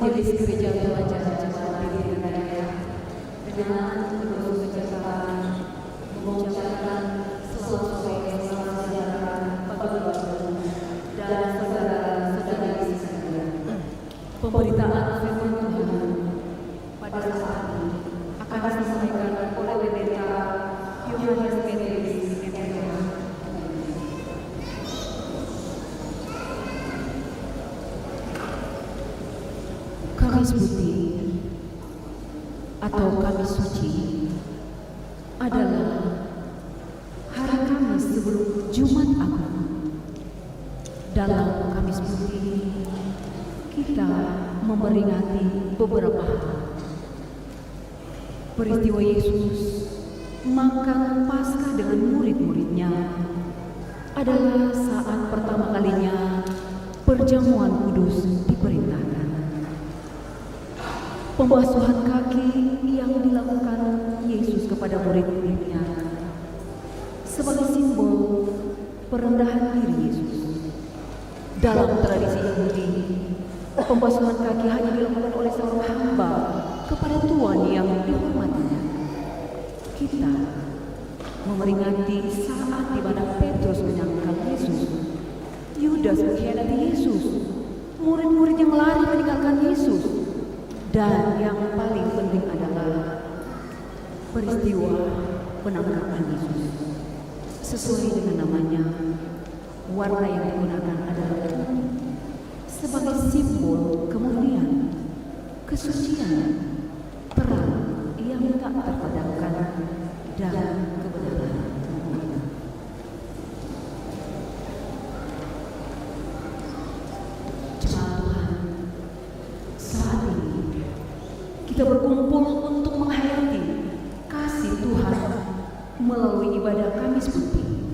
Majelis Gereja Pelajar Jemaat Diri Raya dengan terus berjalan mengucapkan sesuai yang selamat sejahtera bagi Bapak dan saudara-saudari sekalian. Pemberitaan firman Tuhan pada saat ini akan disampaikan oleh Pendeta Yohanes Petris MPH. Kamis Putih atau Kamis Suci adalah hari Kamis sebelum Jumat Agung. Dalam Kamis Putih kita memperingati beberapa hal. Peristiwa Yesus makan Paskah dengan murid-muridnya adalah saat pertama kalinya perjamuan kudus diperintahkan. Pembasuhan kaki yang dilakukan Yesus kepada murid-muridnya sebagai simbol perendahan diri Yesus. Dalam tradisi Yahudi, pembasuhan kaki hanya dilakukan oleh seorang hamba kepada Tuhan yang dihormatinya. Kita memperingati saat di mana Petrus menyangkal Yesus, Yudas mengkhianati Yesus, murid-murid yang lari meninggalkan Yesus. Dan yang paling penting adalah peristiwa penangkapan Yesus. Sesuai dengan namanya, warna yang digunakan adalah putih sebagai simbol kemurnian, kesucian, terang yang tak terpadamkan, dan kebenaran. Kita berkumpul untuk menghayati kasih Tuhan melalui ibadah Kamis Putih.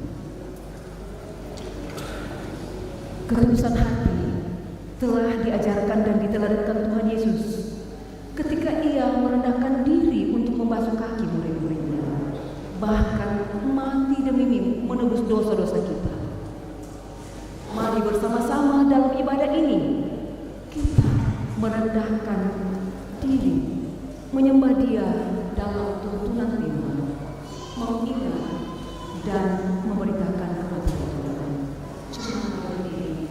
Ketulusan hati telah diajarkan dan diteladankan Tuhan Yesus ketika Ia merendahkan diri untuk membasuh kaki murid-muridnya, bahkan mati demi menebus dosa-dosa kita. Mari bersama-sama dalam ibadah ini kita merendahkan diri, menyembah Dia dalam tuntunan firman, mengingat dan memberitakan kebenaran Tuhan. Cuma ini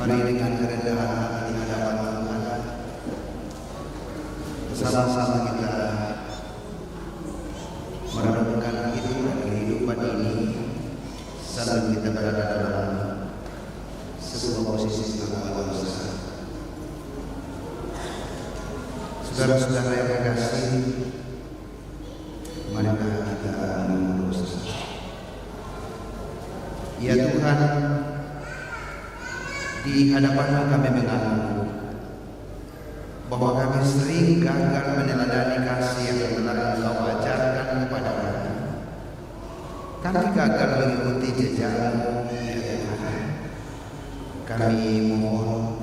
Mari dengan kerendahan hati di hadapan Tuhan, bersama-sama kita merenungkan hidup dan kehidupan ini sambil kita berada dalam sebuah posisi pengakuan dosa. Saudara-saudara yang terkasih, marilah kita mengaku dosa. Ya Tuhan, di hadapan-Mu kami mengaku bahwa kami sering gagal meneladani kasih yang telah Engkau ajarkan kepada kami. Kami gagal mengikuti jejak-Mu, ya Tuhan. Kami mohon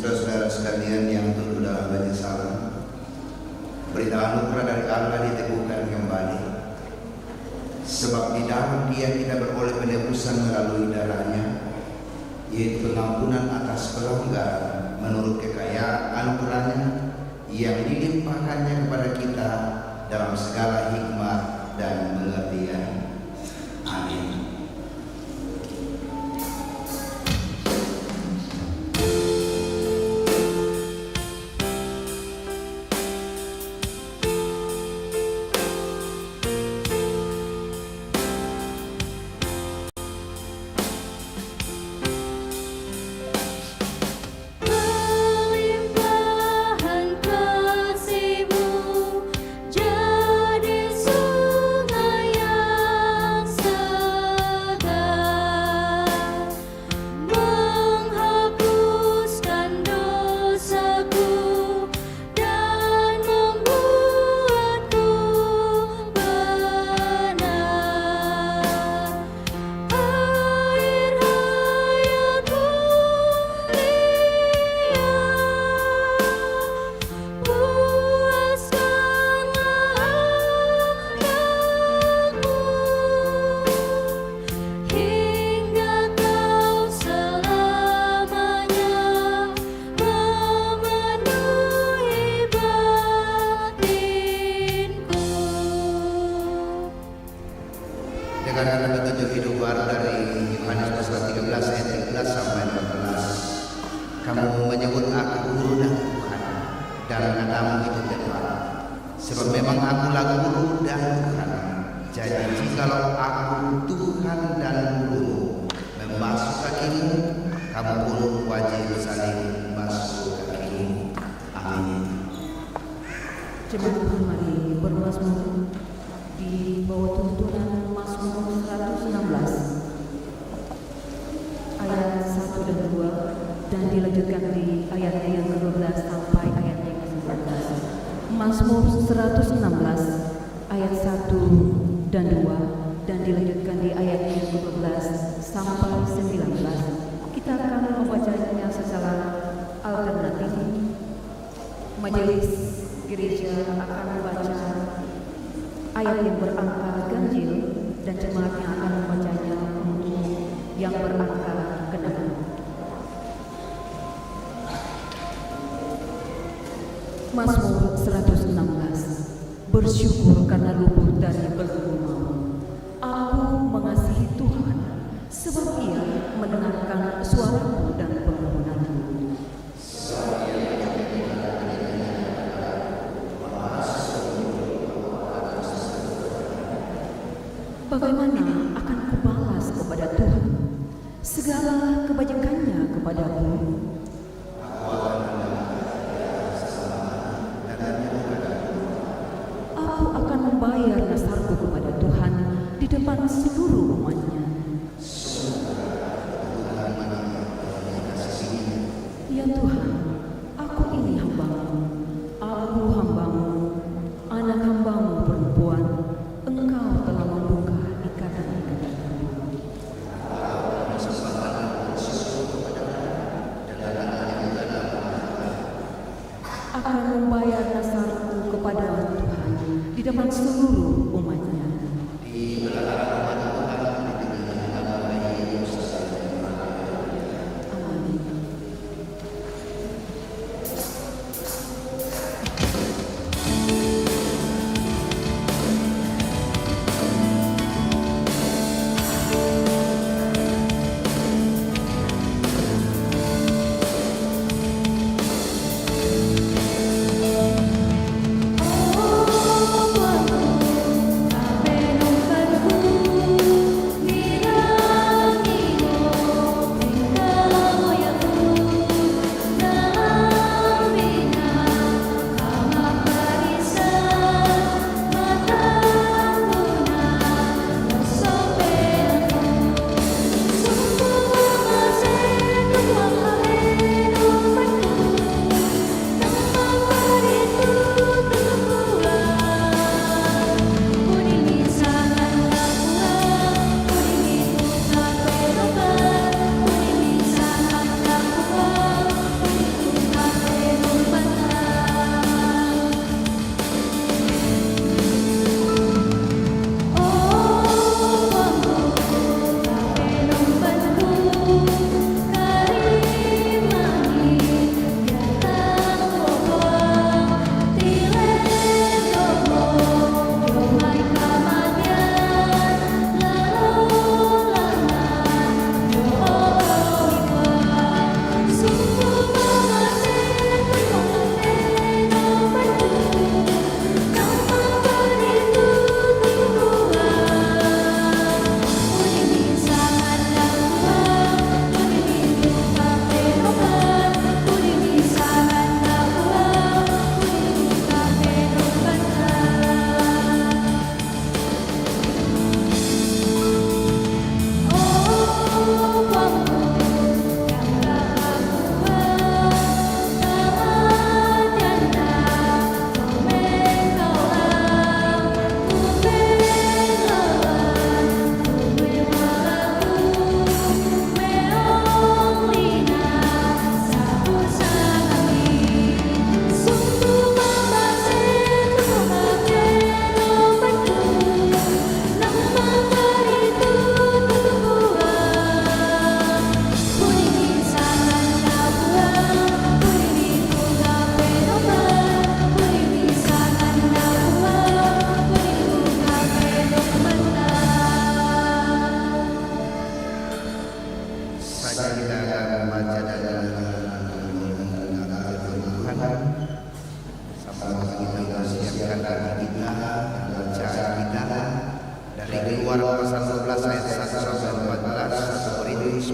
saudara-saudara sekalian yang turut dalam penyesalan, berita anugerah dari Allah diteguhkan kembali, sebab di dalam Dia kita beroleh penebusan melalui darahnya, yaitu pengampunan atas pelanggaran menurut kekayaan anugerahnya yang dilimpahkannya kepada kita dalam segala hikmat dan pengertian. Amin. Dengan petunjuk hidup baru dari Yohanes pasal 13 ayat 13 sampai 14. Kamu menyebut aku guru dan Tuhan, dan katamu itu tepat. Sebab memang akulah guru dan Tuhan. Jadi jikalau aku Tuhan dan guru membasuh kakimu, kamu pun wajib saling basuh kakimu. Amin. Jemaat Tuhan, mari bermazmur di bawah tuntunan Mazmur 116 ayat 1 dan 2 dan dilanjutkan di ayatnya yang ke-12 sampai ayatnya yang ke-19. Mazmur 116 ayat 1 dan 2 dan dilanjutkan di ayatnya yang ke-12 sampai 19. Kita akan membacanya secara alternatif. Majelis gereja akan membaca ayat yang berangka ganjil dan jemaatnya akan membacanya untuk yang berangka genap. Mazmur 116. Bersyukur karena luput dari belenggu maut. Aku mengasihi Tuhan, sebab Ia mendengarkan suaraku dan permohonanku. Bagaimana akan kubalas kepada Tuhan segala kebajikannya kepadaku? Aku akan membayar nasarku kepada Tuhan di depan seluruh umatnya. Ya Tuhan, aku ini hamba-Mu, aku hamba-Mu, anak hamba-Mu perempuan. Engkau telah membuka ikatan-ikatanku. Akan membayar nasarku kepada Tuhan di depan seluruh umatnya. Amin.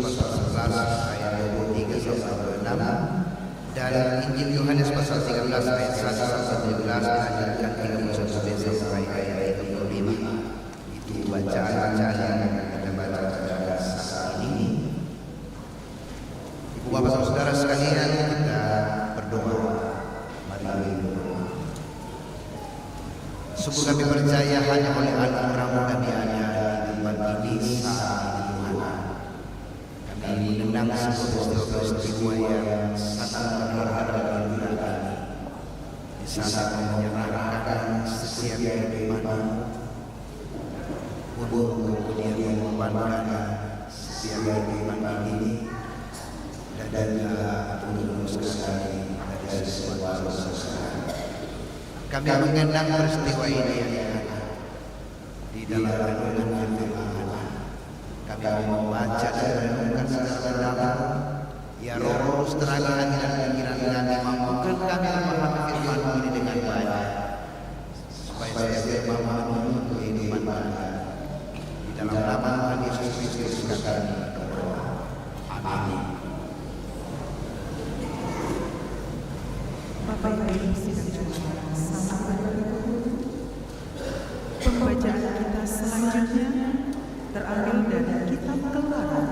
pasal 11 ayat 23 sampai 26 dan Injil Yohanes pasal 13 ayat 1 sampai 17 dilanjutkan 31 sampai ayat 35. Itu bacaan-bacaan yang akan kita baca pada saat ini. Ibu bapak saudara sekalian, kita berdoa. Mari berdoa. Sungguh kami percaya hanya oleh anugerah-Mu kami ada di tempat ini saat ini Tuhan. Kami mengenang sebuah peristiwa yang sangat berharga dalam hidup kami. Di saat Kau menyerahkan setiap kehidupan untuk kemudian mengorbankan setiap kehidupan ini dan untuk sekali dari sebuah dosa. Kami mengenang peristiwa ini di dalam renungan firman. Kami membaca dan merenungkan secara dalam. Ya Roh, terangi hati dan pikiran kami, mampukan kami memahami firman ini dengan baik, supaya setiap memahami untuk kehidupan kami. Di dalam nama Tuhan Yesus Kristus kami berdoa. Amin. Bapak Ibu sidang Jumat, sampai pembacaan kita selanjutnya terambil dari Kitab Keluaran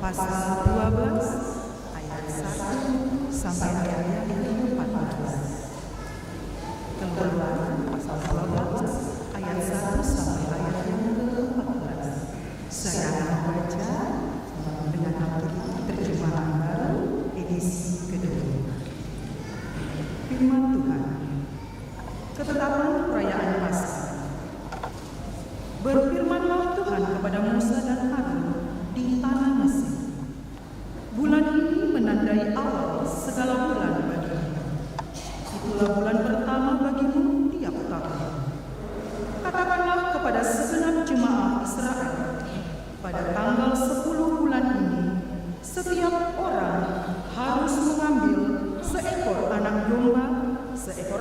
pasal 12 ayat 1 sampai ayat 14. Keluaran pasal 12 ayat 1 sampai ayat yang ke-14. Saya akan membaca dengan terjemahan baru edisi kedua. Firman Tuhan. Ketetapan perayaan Paskah. Berfirmanlah Tuhan kepada Musa dan Harun di tanah Mesir. Bulan ini menandai awal segala bulan bagimu. Itulah bulan pertama bagimu tiap tahun. Katakanlah kepada segenap jemaah Israel, pada tanggal 10 bulan ini, setiap orang harus mengambil seekor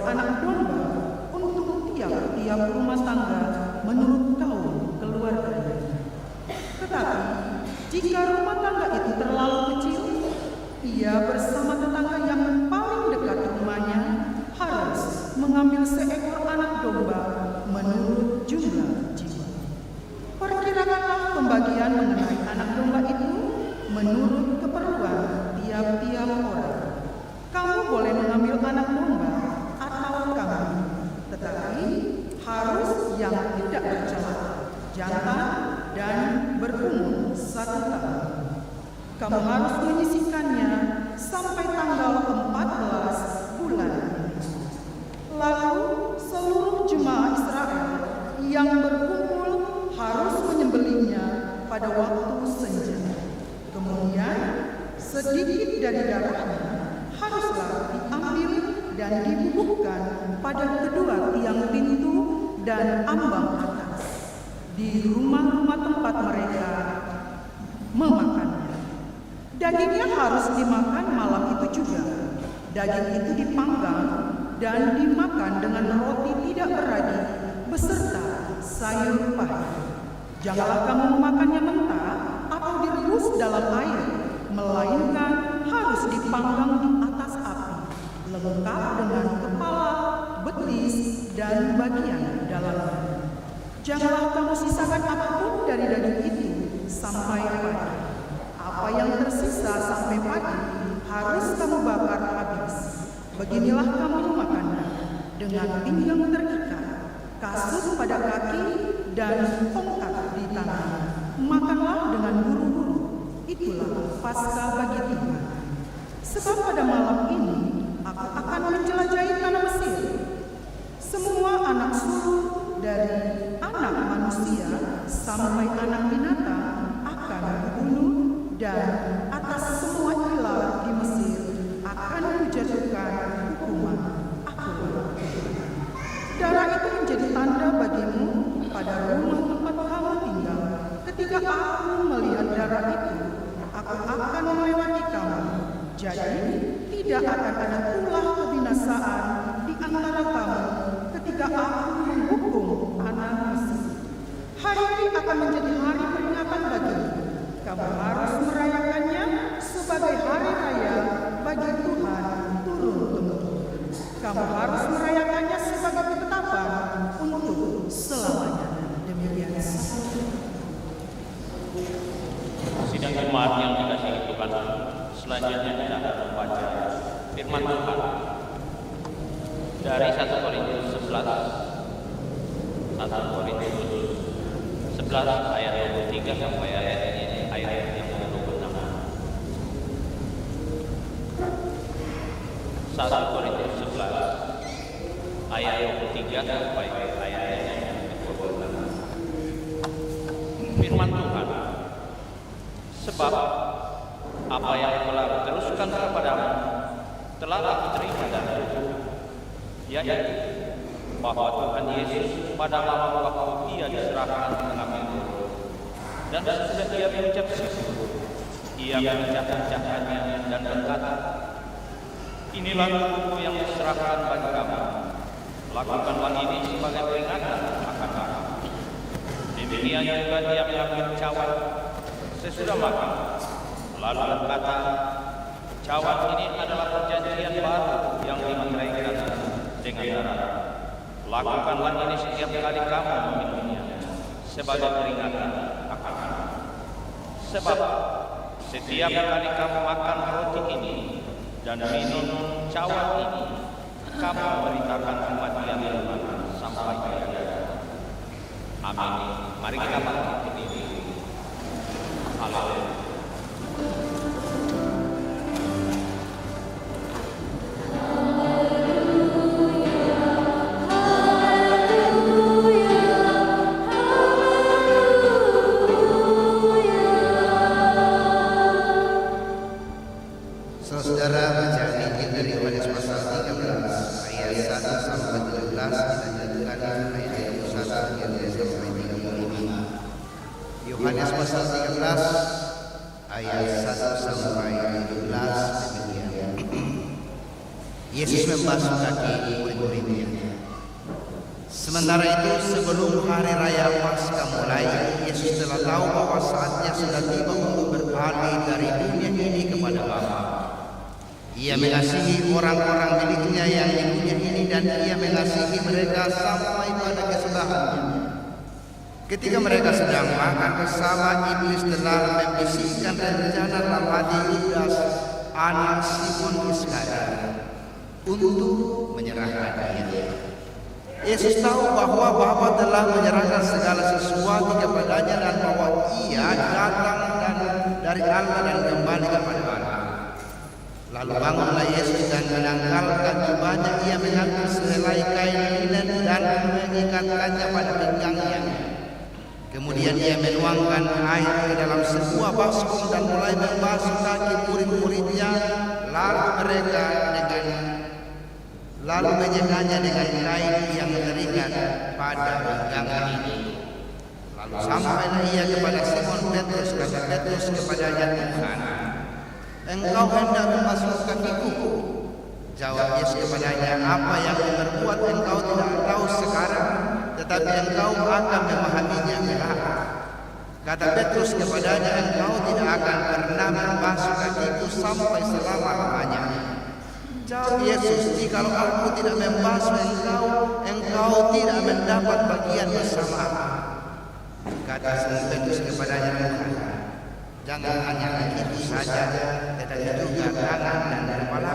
anak domba untuk tiap-tiap rumah tangga menurut kaum keluarganya. Tetapi jika rumah tangga itu terlalu kecil, ia bersama tetangga yang paling dekat rumahnya harus mengambil seekor anak domba menurut jumlah jiwa. Perkirakanlah pembagian mengenai anak domba itu menurut keperluan tiap-tiap orang. Kamu boleh mengambil anak domba atau kambing, tetapi harus yang tidak bercela, jantan dan berumur 1 tahun. Kamu harus menyisihkannya sampai tanggal 14 bulan ini. Lalu seluruh jemaah Israel yang berkumpul harus menyembelihnya pada waktu senja. Kemudian sedikit dari darahnya haruslah diambil dan dibubuhkan pada kedua tiang pintu dan ambang atas di rumah-rumah tempat mereka memakannya. Dagingnya harus dimakan malam itu juga. Daging itu dipanggang dan dimakan dengan roti tidak beradi beserta sayur pahit. Janganlah kamu memakannya mentah atau direbus dalam air, melainkan harus dipanggang di atas api, lengkap dengan kepala, betis, dan bagian dalamnya. Janganlah kamu sisakan apapun dari daging itu sampai pagi. Apa yang tersisa sampai pagi harus kamu bakar habis. Beginilah kamu memakannya dengan pinggang terikat, kasut pada kaki, dan tongkat di tangan. Makanlah dengan buru-buru. Itulah Paskah bagi Tuhan. Sebab pada malam ini aku akan menjelajahi tanah Mesir. Semua anak sulung dari anak manusia sampai anak binatang akan dibunuh, dan atas semua ilah di Mesir akan dijatuhkan hukuman. Akulah Tuhan. Darah itu menjadi tanda bagimu pada rumah tempat kamu tinggal. Ketika aku melihat darah itu, aku akan melewati kamu. Jadi tidak akan ada ulah kebinasaan di antara kamu ketika aku menghukum anak Mesir. Hari ini akan menjadi hari peringatan bagimu. Kamu harus merayakan jemaat yang dikasihi Tuhan, selanjutnya kita akan membaca firman Tuhan dari 1 Korintus 11 ayat 23 sampai ayat yang ke-26. 1 Korintus 11 ayat 23 sampai ayat yang ke-26. Firman Tuhan, sebab apa yang telah diteruskan kepadamu telah aku terima dari Tuhan, yaitu bahwa Tuhan Yesus pada malam waktu Ia diserahkan ke kami, dan sesudah Ia mengucap syukur, Ia memecah-mecahkannya dan berkata, inilah tubuhku yang diserahkan bagi kamu, lakukanlah ini sebagai peringatan akan aku. Demikian juga Ia mengambil cawan sesudah makan, lalu berkata, cawan ini adalah perjanjian baru yang dimeteraikan dengan darah. Lakukanlah ini setiap kali kamu meminumnya sebagai peringatan akan aku. Sebab setiap kali kamu makan roti ini dan minum cawan ini, kamu memberitakan kematian Tuhan sampai Ia datang. Amin. Mari kita bangkit berdiri. Haleluya. Saudara, bacaan Injil dari Yohanes pasal 13 ayat 1 sampai 17 dilanjutkan ayat 21 hingga sampai 35. Yohanes pasal 13 ayat 1 sampai 17 demikian. Yesus membasuh kaki murid-muridnya. Sementara itu, sebelum hari raya Paskah mulai, Yesus telah tahu bahwa saatnya sudah tiba untuk berpaling dari dunia ini kepada Bapa. Ia mengasihi orang-orang miliknya yang di dunia ini, dan Ia mengasihi mereka sampai pada kesudahannya. Ketika mereka sedang makan bersama, iblis telah membisikkan rencana dalam hati Yudas, anak Simon Iskariot, untuk menyerahkan Dia. Yesus tahu bahwa Bapa telah menyerahkan segala sesuatu kepadanya, dan bahwa Ia datang dari Allah dan kembali kepada Allah. Lalu bangunlah Yesus dan menanggalkan jubahnya. Ia mengambil sehelai kain linen dan mengikatkannya pada pinggangnya. Kemudian Ia menuangkan air ke dalam sebuah baskom dan mulai membasuh kaki murid-muridnya. Lalu menyekanya dengan kain yang terikat pada pinggangnya. Lalu sampailah Ia kepada Simon Petrus. Kata Petrus kepadanya, Tuhan, Engkau hendak membasuh kakiku? Jawab Yesus kepadanya, apa yang berbuat engkau tidak tahu sekarang, tetapi engkau akan memahaminya kelak. Kata Petrus kepadanya, engkau tidak akan pernah membasuh kakiku sampai selama-lamanya. Jawab Yesus, jikalau aku tidak membasuh engkau tidak mendapat bagian bersama. Kata Simon Petrus kepadanya, Tuhan, jangan hanya begitu saja, tetapi juga tangan dan kepala.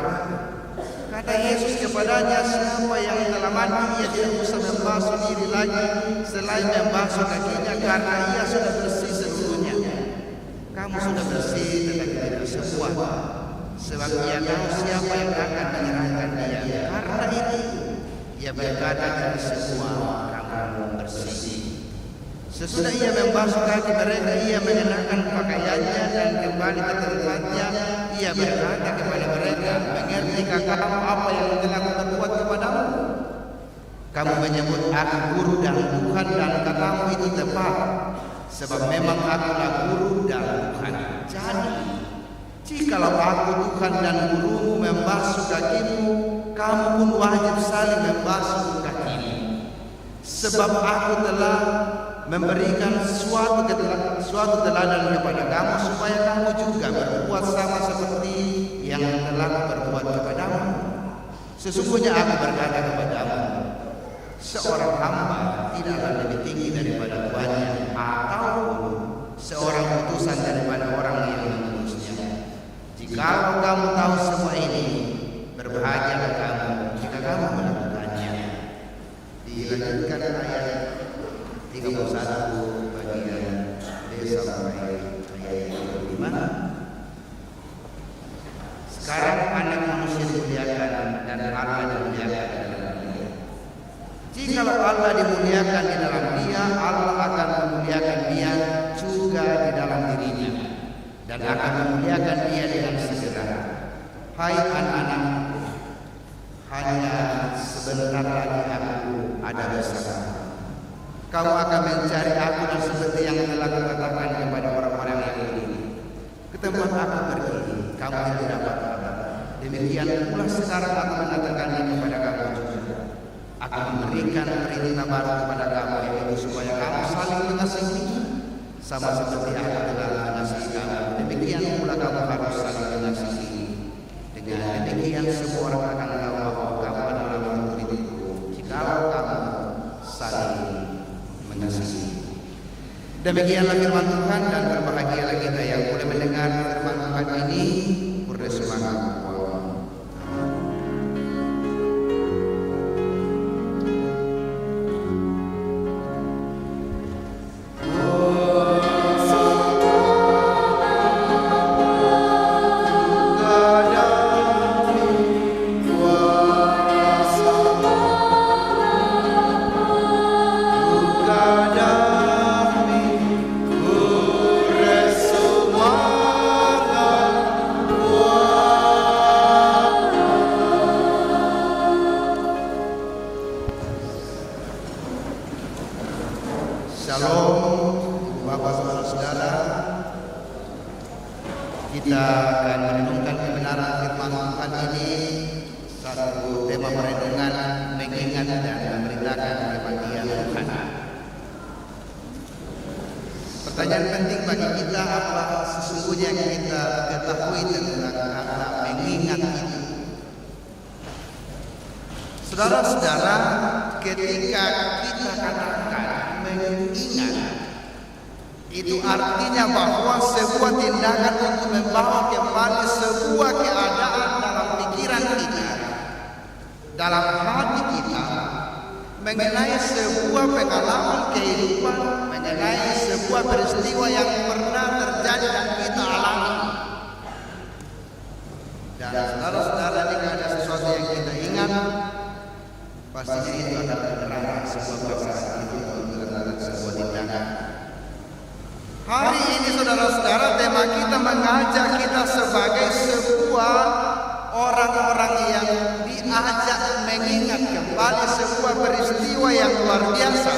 Kata Yesus kepadanya, siapa yang telah mandi, ia tidak usah membasuh diri lagi selain membasuh kakinya, karena ia sudah bersih seluruhnya. Kamu sudah bersih, tetapi tidak semua, sebab ia tahu siapa yang akan menyerahkan Dia. Karena itu Ia berkata, dari semua kamu bersih. Sesudah Ia membasuh kaki mereka, Ia mengenakan pakaiannya dan kembali ke tempatnya. Ia berkata kepada mereka, mengertikah kamu apa yang telah kuperbuat kepadamu? Kamu menyebut aku guru dan Tuhan, dan katamu itu tepat, sebab memang akulah guru dan Tuhan. Jadi, jikalau aku Tuhan dan gurumu membasuh kakimu, kamu pun wajib saling membasuh kakimu. Sebab aku telah memberikan suatu teladan kepada kamu, supaya kamu juga berbuat sama seperti yang telah berbuat kepadamu. Sesungguhnya aku berkata kepadamu, seorang hamba tidaklah lebih tinggi daripada tuannya, atau seorang utusan daripada orang yang mengutusnya. Jikalau kamu tahu semua ini, berbahagialah kamu jika kamu melakukannya. Dilanjutkan ayat 31 bagian D sampai ayat 25. Sekarang anak manusia dimuliakan dan Allah dimuliakan di dalam dia. Jikalau Allah dimuliakan di dalam dia, Allah akan memuliakan dia juga di dalam dirinya dan akan memuliakan dia dengan segera. Hai anak-anakku, hanya sebentar lagi aku ada bersama. Kamu akan mencari aku dan seperti yang telah kukatakan kepada orang-orang yang beriman. Ke tempat aku pergi, kamu tidak dapat apa. Demikian pula sekarang aku mengatakannya kepada kamu juga. Aku memberikan perintah baru kepada kamu, yaitu supaya kamu saling mengasihi, sama seperti aku telah mengasihi kamu. Demikian pula kamu harus saling mengasihi. Dengan demikian semua orang akan tahu bahwa kamu adalah murid-muridku, jikalau kamu saling mengasihi. Demikianlah firman Tuhan, dan berbahagialah kita yang boleh mendengar firman Tuhan ini. Bersemangat. Shalom, Bapak Saudara-saudara. Kita akan merenungkan kebenaran firman Tuhan ini. Satu tema perenungan mengingat dan memberitakan kebaikan Tuhan. Pertanyaan penting bagi kita, apa sesungguhnya yang kita ketahui tentang kata mengingat itu? Saudara-saudara, ketika kita katakan mengingat, itu artinya bahwa sebuah tindakan untuk membawa kembali sebuah keadaan dalam pikiran kita, dalam hati kita, mengenai sebuah pengalaman kehidupan, mengenai sebuah peristiwa yang pernah terjadi dan kita alami. Dan saudara-saudara, jika ada sesuatu yang kita ingat, pastinya itu akan menerangkan sebuah perasaan itu, menerangkan sebuah tindakan. Hari ini saudara-saudara, tema kita mengajak kita sebagai sebuah orang-orang yang diajak mengingat kembali sebuah peristiwa yang luar biasa.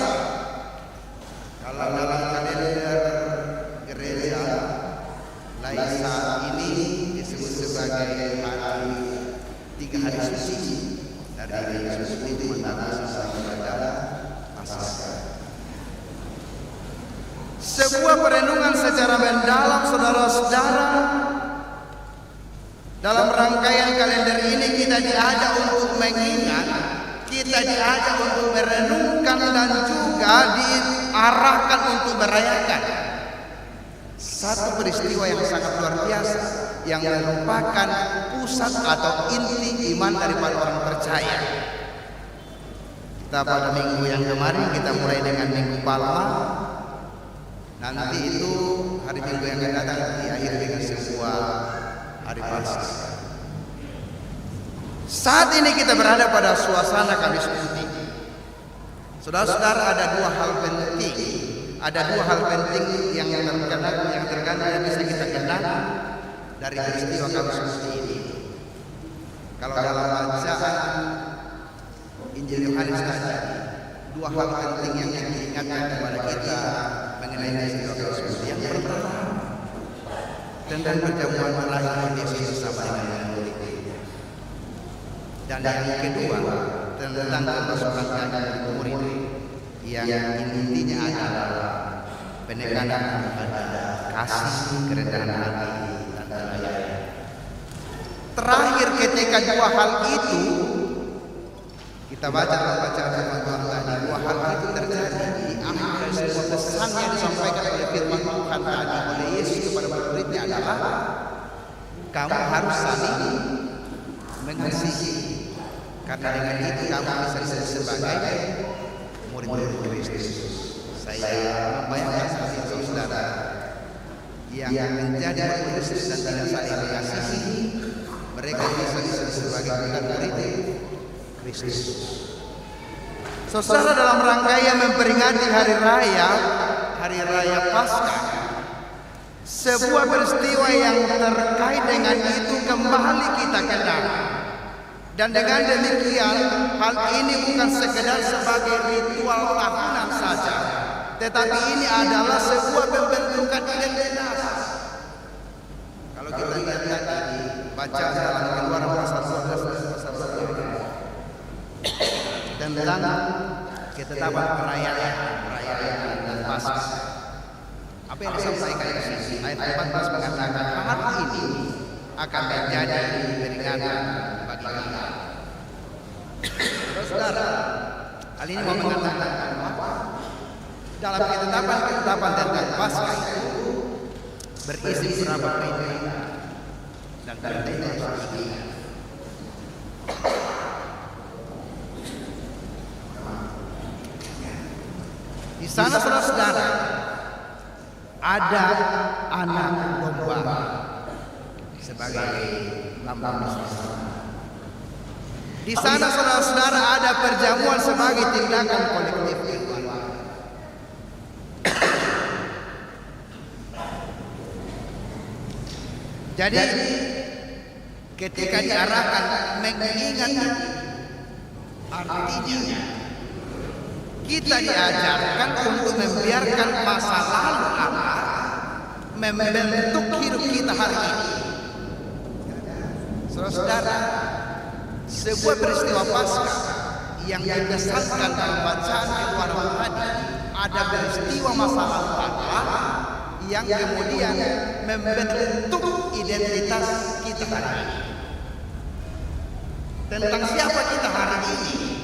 Kalau dalam kalender gereja lain saat ini disebut sebagai hari 3 hari suci. Dari hari suci itu menangis pada Paskah. Sebuah perenungan secara mendalam, saudara-saudara. Dalam rangkaian kalender ini kita diajak untuk mengingat, kita diajak untuk merenungkan, dan juga diarahkan untuk merayakan satu peristiwa yang sangat luar biasa, yang merupakan pusat atau inti iman daripada orang percaya. Kita pada minggu yang kemarin kita mulai dengan Minggu Palma. Nanti itu hari Minggu yang akan datang diakhiri dengan sebuah hari Paskah. Saat ini kita berada pada suasana Kamis Putih. Saudara-saudara, ada dua hal penting. Ada dua hal penting yang terkadang yang bisa kita kenal dari peristiwa Kamis Putih ini. Kalau dalam bacaan Injil Yohanes tadi, dua hal penting yang diingatkan kepada kita mengenai peristiwa Kamis Putih. Yang pertama, tentang perjamuan terakhir Yesus bersama dengan murid. Dan yang kedua, tentang kemasukan kaki murid, yang intinya adalah penekanan kepada kasih, kerendahan hati, dan pelayanan. Terakhir, ketika dua hal itu kita baca dalam bacaan firman Tuhan tadi, dua hal itu terjadi di akhir sebuah pesan yang disampaikan oleh firman Tuhan tadi oleh Yesus kepada murid-muridnya adalah kamu harus saling mengasihi, karena dengan itu kamu bisa disebut sebagai murid-murid Kristus. Saya membayangkan seperti itu, saudara, yang menjadi murid Kristus dan tidak saling mengasihi, mereka bisa disebut sebagai murid Kristus. Saudara, dalam rangkaian memperingati hari raya Paskah, sebuah peristiwa yang terkait dengan itu kembali kita kenal. Dan dengan demikian, hal ini bukan sekedar sebagai ritual tahunan saja, tetapi ini adalah sebuah pembentukan identitas. Kalau kita lihat tadi, baca dalam Keluaran pasal 12 tentang ketetapan perayaan dan Paskah. Apa yang disampaikan di sini? Ayat 14 mengatakan hari ini akan menjadi peringatan bagi kita. Saudara, hal ini mau mengatakan bahwa dalam ketetapan tentang Paskah itu berisi beberapa perintah dan perintah yang harus diingat. Di sana, saudara-saudara, ada anak domba sebagai lambang Paskah. Di sana, saudara-saudara, ada perjamuan sebagai tindakan kolektif keluarga. Jadi, ketika diarahkan mengingat, artinya kita diajarkan untuk membiarkan masa lalu Allah membentuk hidup kita hari ini. Saudara, sebuah peristiwa Paskah yang dikesankan dalam bacaan Keluaran tadi, ada peristiwa masa lalu Allah yang kemudian membentuk identitas kita hari ini. Tentang siapa kita hari ini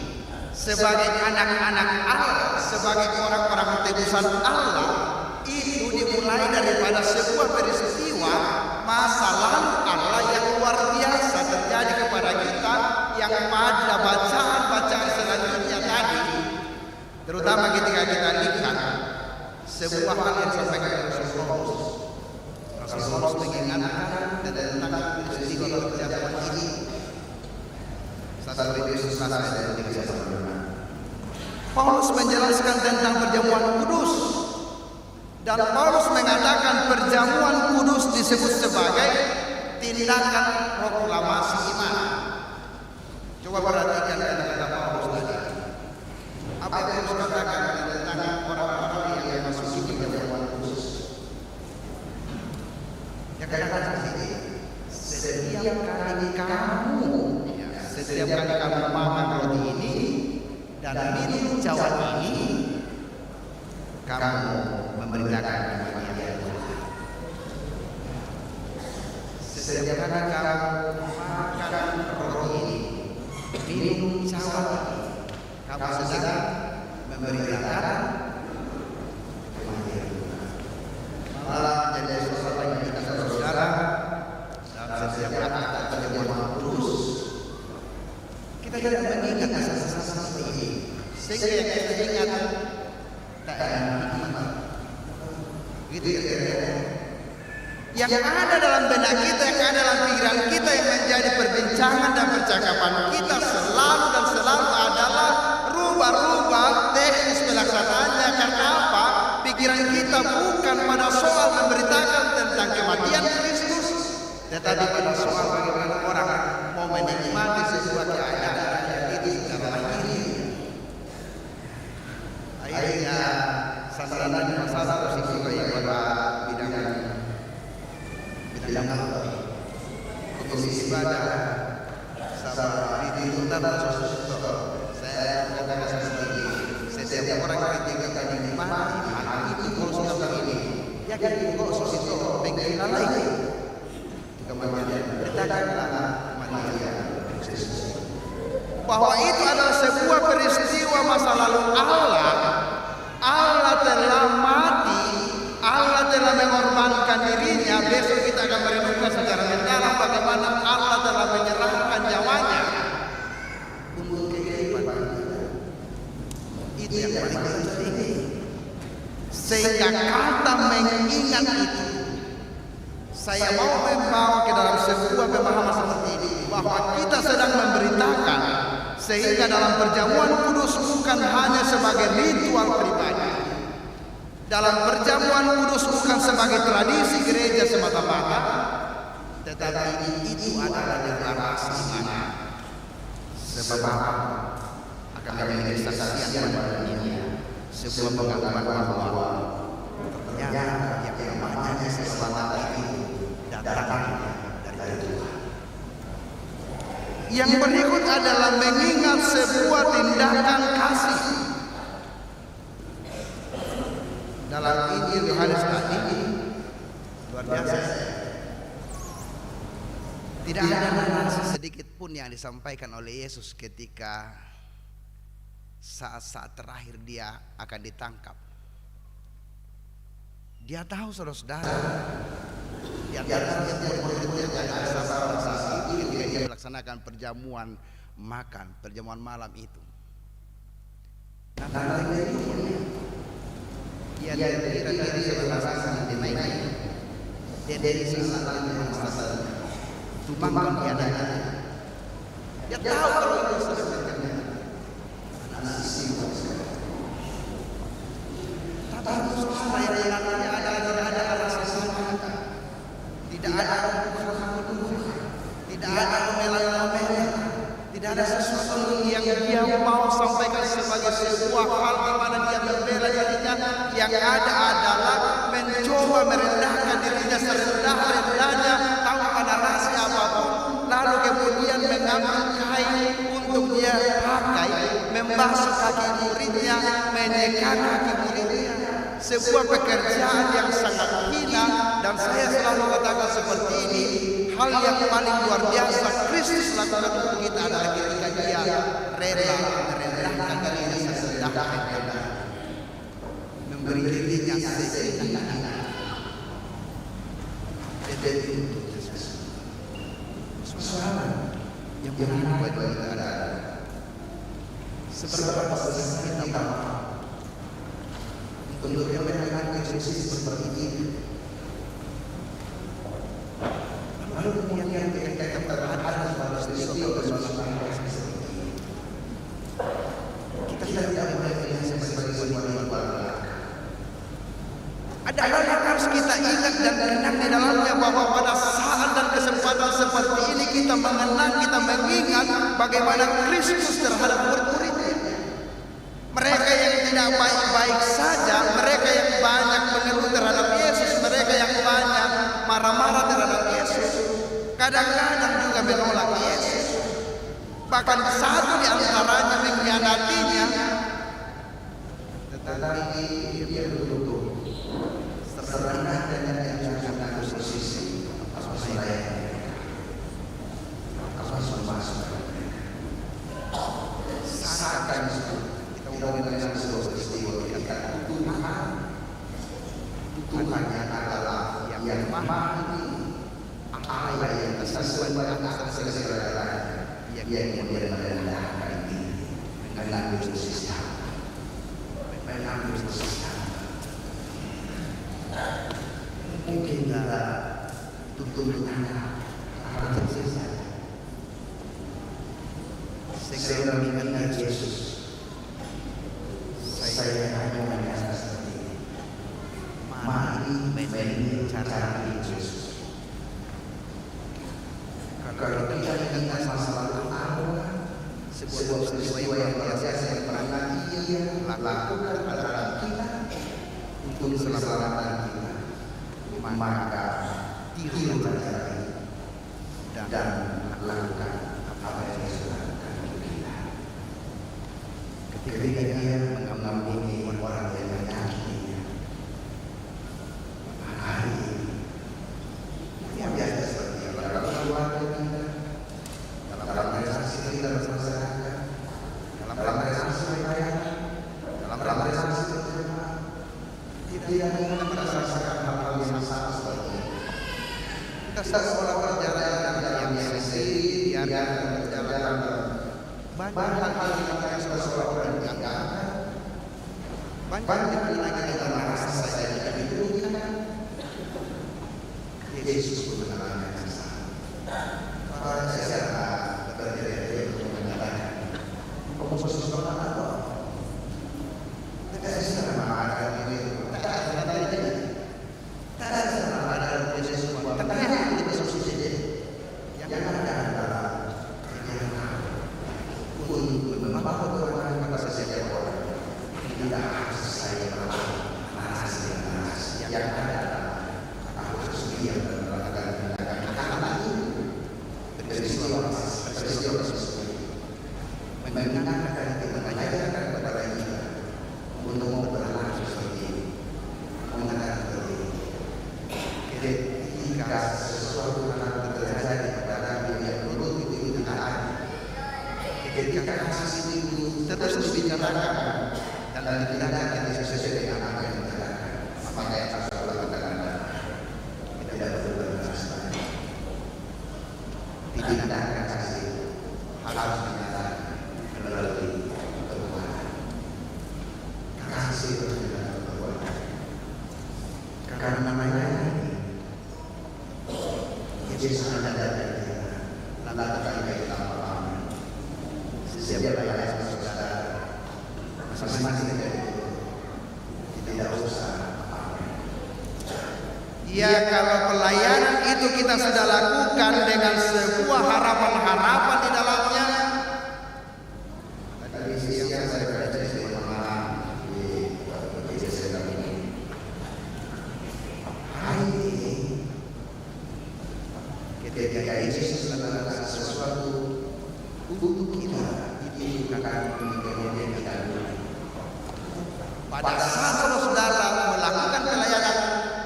sebagai anak-anak Allah, sebagai orang-orang tebusan Allah, itu dimulai daripada sebuah peristiwa masa lalu Allah yang luar biasa terjadi kepada kita, yang pada bacaan-bacaan selanjutnya tadi, terutama ketika kita lihat sebuah hal yang disampaikan oleh Rasul Paulus mengingatkan tentang peristiwa perjamuan ini. 1 Korintus 11 ayat 3. Paulus menjelaskan tentang perjamuan kudus, dan Paulus mengatakan perjamuan kudus disebut sebagai tindakan proklamasi iman. Coba perhatikan kata-kata Paulus tadi. Apa yang Paulus katakan tentang orang-orang yang memasuki perjamuan kudus? Dia katakan seperti ini, setiap kali kamu makan roti ini dan minum cawan ini, kamu memberitakan kematian Tuhan. Setiap kali kamu makan roti ini, minum cawan ini, kamu sedang memberitakan kematian Tuhan. Malah jadi sesuatu yang kita saudara dalam setiap kata perjamuan kudus, kita tidak mengingat masa-masa seperti ini, sehingga yang kita ingat tak hikmat. Gitu ya. Yang ada dalam benak kita, yang ada dalam pikiran kita, yang menjadi perbincangan dan percakapan kita selalu dan selalu adalah rubah-rubah teknis pelaksanaannya. Karena apa? Pikiran kita bukan pada soal memberitakan tentang kematian Kristus, tetapi pada soal bagaimana orang mau menikmati sebuah keadaan yang itu secara lahiriah. Akhirnya sandaran masalah positif yang pada bidang komisi ibadah sahabat dituntar saya mengatakan seperti ini, setiap orang ketika tadi mati itu kalau sudah begini yakin kok sosito pengen lagi kematian katakanlah kematian bahwa itu adalah sebuah peristiwa masa lalu Allah telah mengorbankan dirinya, besok kita akan merenungkan secara mendalam bagaimana Allah telah menyerahkan nyawanya untuk kehidupan kita. Itu yang paling penting. Sehingga kata mengingat itu, saya mau membawa ke dalam sebuah pemahaman seperti ini, bahwa kita sedang memberitakan sehingga dalam perjamuan kudus bukan hanya sebagai ritual pribadi, dalam perjamuan kudus bukan sebagai tradisi gereja semata-mata, tetapi itu adalah deklarasi iman. Sebab akan menjadi saksian pada dunia, sebuah pengakuan bahwa ternyata yang namanya keselamatan itu datang dari Tuhan. Yang berikut adalah mengingat sebuah tindakan kasih. Dalam Injil Yohanes tadi, luar biasa. Tidak ada narasi sedikit pun yang disampaikan oleh Yesus ketika saat-saat terakhir dia akan ditangkap. Dia tahu saudara-saudara, di antara murid-murid yang ada saat ketika dia melaksanakan perjamuan makan, perjamuan malam itu. Dia tidak sebenarnya dinaiki. Dia dari sana merasa tumbang dia ada. Dia tahu kalau itu sebenarnya anak istimewa. Tapi saudara yang dengannya ada rasa sakit, tidak ada tidak ada omelan-omelan, tidak ada sesuatu yang dia mau sampaikan sebagai sebuah hal di mana dia membela dirinya. Yang ada adalah mencoba merendahkan dirinya serendah-rendahnya tanpa narasi apapun, lalu kemudian mengambil kain untuk dia pakai, membasuh kaki muridnya, menyeka kaki muridnya. Sebuah pekerjaan yang sangat hina, dan saya selalu katakan seperti ini, hal yang paling luar biasa Kristus lakukan untuk kita adalah ketika dia rela merendahkan dirinya serendah-rendahnya, memberi dirinya serendah-rendahnya demi untuk Yesus. Saudara yang berani buat kita adalah seberapa besar kita untuk mendengarkan Yesus seperti ini. Lalu kemudian kita berhadapan pada peristiwa kita tidak melihatnya sebagai sebuah ada hal yang harus kita ingat dan kenang di dalamnya, bahwa pada saat dan kesempatan seperti ini kita mengenang, kita mengingat bagaimana Kristus terhadap murid-muridnya. Mereka yang tidak baik-baik saja, mereka yang banyak mengeluh terhadap Yesus, mereka yang banyak marah-marah terhadap Yesus, kadang-kadang juga menolak Yesus. Bahkan satu di antaranya mengkhianatinya, tetapi dia betul-betul serendah dan dia akan posisi seakan kita mengenai sebuah peristiwa ketika Tuhan yang adalah yang memahami apa yang sesuai dengan segala yang kemudian merendahkan diri, mengambil posisi, mengambil posisi. Mungkin kita tutup bertanya apa saja. Segera mengingat Yesus. Saya hanya mengingat seperti ini. Mari mengingat Yesus. Kalau kita mengingat masa lalu Allah, sebuah peristiwa yang biasa yang pernah Dia lakukan pada kita untuk keselamatan kita, maka tiru lagi dan lakukan apa yang Yesus lakukan untuk kita. Ketika Dia mengampuni orang yang menyakitinya, hari ini yang biasa seperti dalam keluarga kita, dalam relasi kita bermasyarakat, dalam relasi pelayanan, dalam relasi berjemaat, tidak kita merasakan hal-hal yang Kita seolah berjalan yang sendiri, biarkan berjalan. Banyak hal yang kita seolah berjalan. Banyak lagi kita merasa saya tidak dibutuhkan. Yesus pun mengalami para saya bekerja untuk menyatakan komposisi orang apa? Tidak ada ada ini, tak ada Yesus semua. Tengah kita subsidi yang ada adalah untuk membawa Tuhan kepada setiap orang. Tidak harus saya narasi yang ada. Yang melakukan peristiwa mengingatkan kita mengajarkan kepada kita untuk berlaku seperti ini, mengenal seperti ini. Ketika sesuatu hal terjadi pada kami yang menurut itu tidak ada, ketika kasus itu terus dibicarakan dan tindakan yang sesuai dengan apa yang terjadi, maka yang harus dilakukan tidak perlu berkesan. Tindakan kasih harus dinyatakan melalui perbuatan. Kasih harus dinyatakan perbuatan. Karena namanya Yesus menyadarkan kita, lantaran kita paham. Setiap yang saudara masing-masing dari itu tidak usah. Ya, kalau pelayanan itu kita sudah lakukan dengan sebuah harapan-harapan di dalamnya. Tadi siang saya baca di malam di desa ini. Hari ini ketika Yesus melakukan sesuatu untuk kita, itu bukan kemudian kita. Pada saat saudara melakukan pelayanan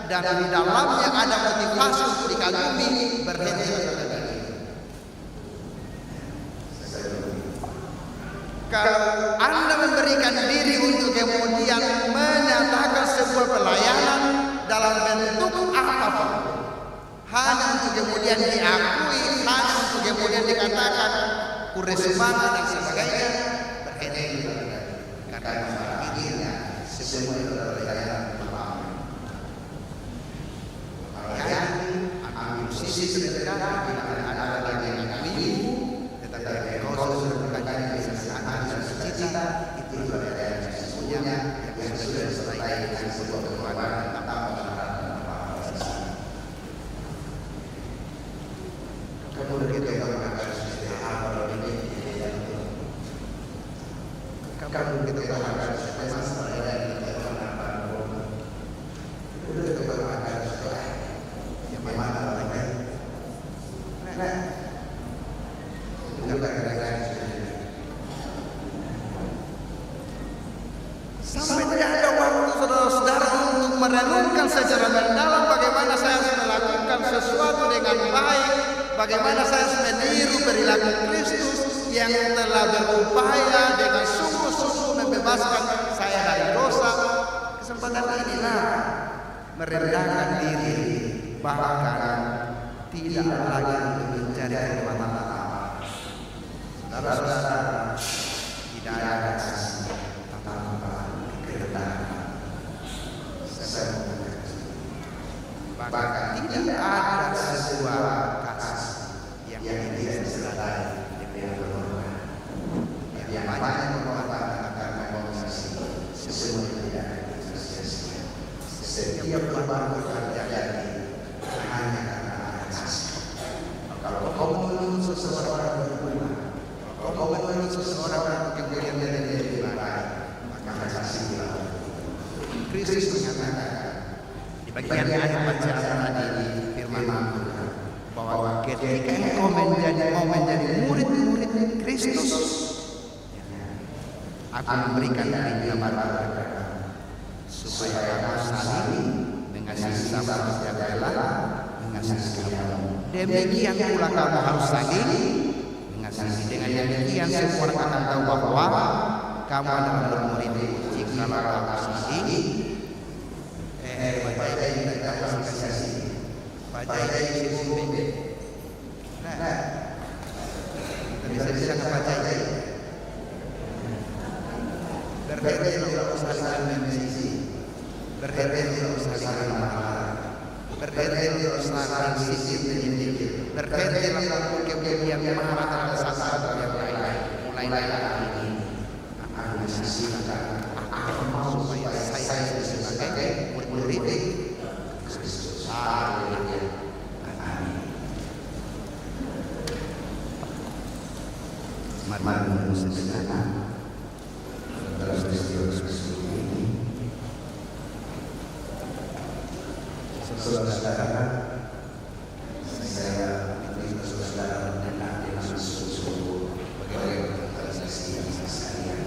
dan di dalamnya ada motivasi untuk dikagumi, berhenti. Kalau Anda memberikan diri untuk kemudian menyatakan sebuah pelayanan dalam bentuk apapun, hanya untuk kemudian diakui, hanya untuk kemudian dikatakan kuresman dan sebagainya, berhenti. Karena akhirnya semua itu adalah pelayanan. Sisi sedekah ada lagi yang kami, tetapi kalau sudah berkaji di sana cita itu adalah yang sesungguhnya yang sudah selesai dengan sebuah perbuatan tanpa apa-apa. Kemudian kita mengatakan apa ini kamu kita mengatakan masalah yang kita apa itu kita mengatakan yang mana sampai tidak ada waktu saudara-saudara untuk merenungkan secara mendalam bagaimana saya harus melakukan sesuatu dengan baik, bagaimana saya harus meniru perilaku Kristus yang telah berupaya dengan sungguh-sungguh membebaskan saya dari dosa. Kesempatan inilah merendahkan diri, bahkan tidak lagi untuk mencari kekuatan Allah. Saudara-saudara, tidak ada kasih tanpa kerendahan. Bahkan tidak ada sebuah kasih yang tidak selesai dengan perbuatan. Yang banyak perbuatan akan mengomentasi semua tidak sia-sia. Setiap perbuatan terjadi hanya kalau kau menuntut seseorang berubah, kalau kau menuntut seseorang untuk kemudian menjadi lebih baik, maka kasihlah. Kristus menyatakan di bagian akhir bacaan tadi firman bahwa ketika engkau mau menjadi murid-murid Kristus, aku memberikan perintah baru supaya kamu saling mengasihi sesama setiap rela mengasihi kamu. Demikian pula kamu harus saling mengasihi. Dengan demikian semua orang akan tahu bahwa kamu adalah murid jika kamu saling Pajai si Bombe. Nah, kita bisa ngepajai. Berhenti tidak usah saling mengisi. Berhenti tidak usah saling marah. Berhenti tidak usah saling sisir menyindir. Berhenti lakukan kemudian yang marah atas sasaran yang lain. Mulai hari ini aku menyaksikan aku mau supaya saya sebagai murid Kristus. Haleluya. Amin. Mari sejenak dalam peristiwa seperti ini. Saudara-saudara, saya minta saudara mendengar dengan sungguh-sungguh bagaimana transaksi yang sekalian,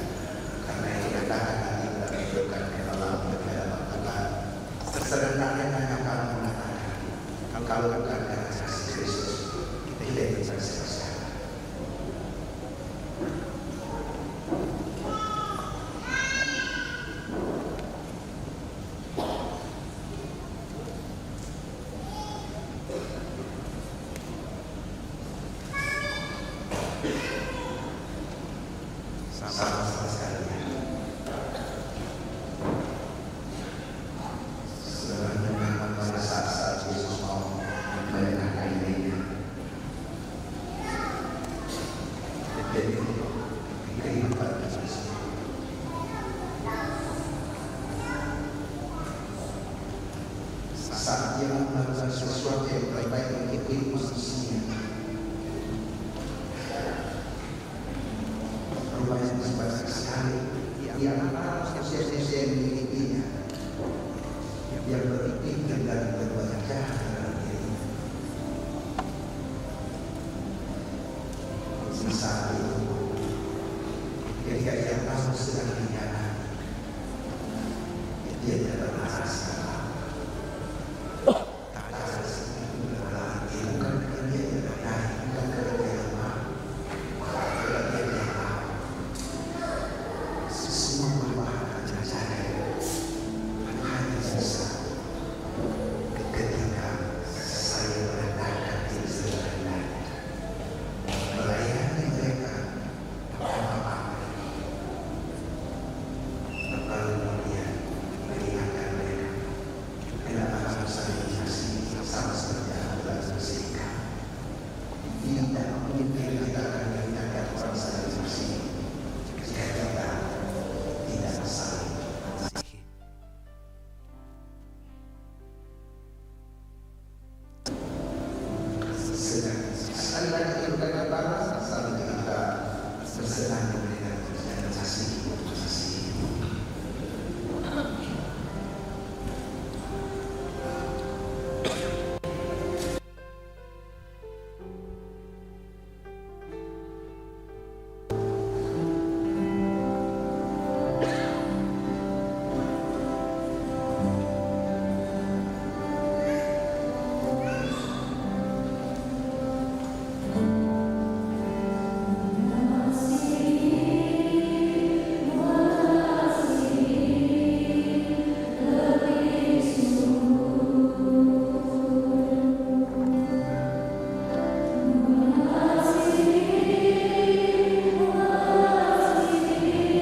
karena yang dikatakan nanti berdasarkan dalam Al-Quran. Sesederhananya kamu mengatakan, kalau bukan karena saksi Kristus, kita tidak bisa selesai. Sama-sama sekalian. Sebenarnya memang pada saat Yesus mau membayarkan dirinya. Jadi kehidupan Yesus. Saat dia melakukan sesuatu yang terbaik untuk hidup manusia, rupanya banyak sekali di antara manusia yang dimilikinya yang berpikir dan berbanyak jahat dalam dirinya. Saat itu, ketika ia tahu sedang dihianati, dia tidak berasa. Tak ada sedikit berarti bukan karena dia tidak naik, bukan karena dia lemah, karena dia tidak tahu. Semua perubahan terjadi hanya sisa ketika saya merendahkan diri sebenarnya, melayani mereka tanpa lalu kemudian mengingatkan mereka kenapa kamu saling kasih sama seperti aku dan bersikap. Tidak mungkin kita akan mengingatkan orang saling kasih jika kita tidak saling mengasihi. Sekali lagi kita berkata saling kita bersenang memberikan dan kasih.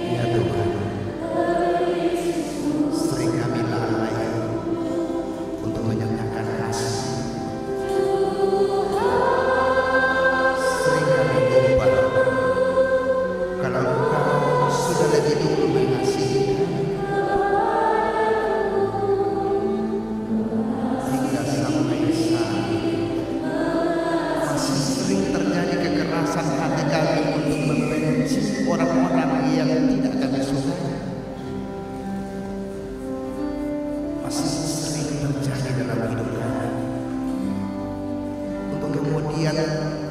Ya Tuhan, sering kami lalai untuk menyatakan kasih. Sering kami lupa kalau Engkau sudah lebih dulu mengasihi kami. Hingga sampai saat ini masih sering terjadi kekerasan hati kami untuk membenci orang-orang yang tidak kami sukai. Masih sering terjadi dalam hidup kami untuk kemudian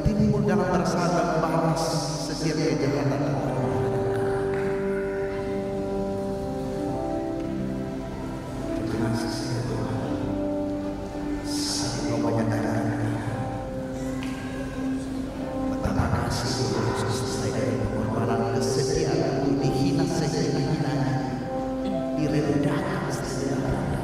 timbul dalam rasa membalas setiap kejahatan orang. Terima kasih ya Tuhan. Saat Engkau menyatakan betapa kasih Yesus selesai dari pengorbanan kesediaan untuk dihina sehina-hinanya, direndahkan sehina-hinanya.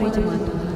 mari jemaat Tuhan.